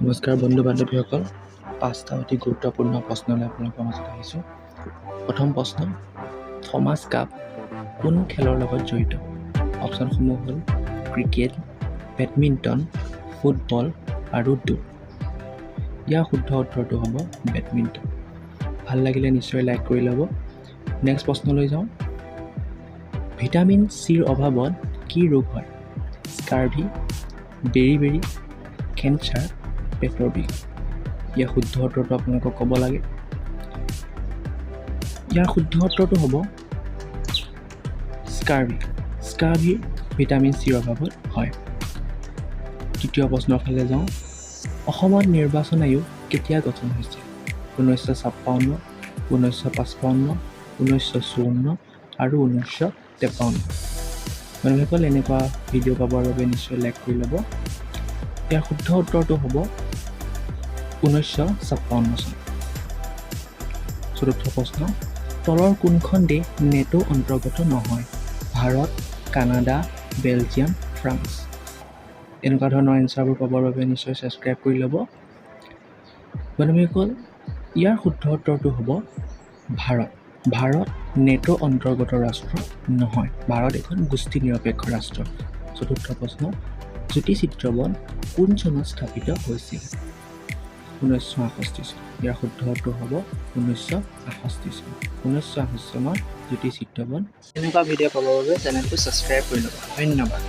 নমস্কাৰ বন্ধু বান্ধৱীসকল, 5টা অতি গুৰুত্বপূৰ্ণ প্ৰশ্নলৈ আপোনালোকৰ মাজত আহিছোঁ। প্ৰথম প্ৰশ্ন, থমাছ কাপ কোন খেলৰ লগত জড়িত? অপশ্যনসমূহ হ'ল ক্ৰিকেট, বেডমিণ্টন, ফুটবল আৰু দৌৰ। ইয়াৰ শুদ্ধ উত্তৰটো হ'ব বেডমিণ্টন। ভাল লাগিলে নিশ্চয় লাইক কৰি ল'ব। নেক্সট প্ৰশ্নলৈ যাওঁ। ভিটামিন চিৰ অভাৱত কি ৰোগ হয়? স্কাৰ্ভি, বেৰি, কেঞ্চাৰ, পেটৰ বিষ। ইয়াৰ শুদ্ধ উত্তৰটো আপোনালোকক ক'ব লাগে। ইয়াৰ শুদ্ধ উত্তৰটো হ'ব স্কাৰ্ভি। স্কাৰ্ভি ভিটামিন চিৰ অভাৱত হয়। তৃতীয় প্ৰশ্নৰ ফালে যাওঁ। অসমত নিৰ্বাচন আয়োগ কেতিয়া গঠন হৈছিল? 1956, 1955, 1954 আৰু 1953। মানুহসকল এনেকুৱা ভিডিঅ' পাবৰ বাবে নিশ্চয় লাইক কৰি ল'ব। ইয়াৰ শুদ্ধ উত্তৰটো হ'ব 1956 চন। চতুৰ্থ প্ৰশ্ন, তলৰ কোনখন দেশ নেটো অন্তৰ্গত নহয়? Bharat, Canada, Belgium, France. এনেকুৱা ধৰণৰ এনচাৰবোৰ পাবৰ বাবে নিশ্চয় ছাবস্ক্ৰাইব কৰি ল'ব। মানুহসকল ইয়াৰ শুদ্ধ উত্তৰটো হ'ব ভাৰত। ভাৰত নেটো অন্তৰ্গত ৰাষ্ট্ৰ নহয়। ভাৰত এখন গোষ্ঠী নিৰপেক্ষ ৰাষ্ট্ৰ। চতুৰ্থ প্ৰশ্ন, জ্যোতিচিত্ৰ বন কোন চনত স্থাপিত হৈছিল? 1968 চন। ইয়াৰ শুদ্ধ উত্তৰ হ'ব 1968 চন। 1968 চনত জ্যোতিচিত্ৰ বন। এনেকুৱা ভিডিঅ' পাবৰ বাবে চেনেলটো ছাবস্ক্ৰাইব কৰি ল'ব। ধন্যবাদ।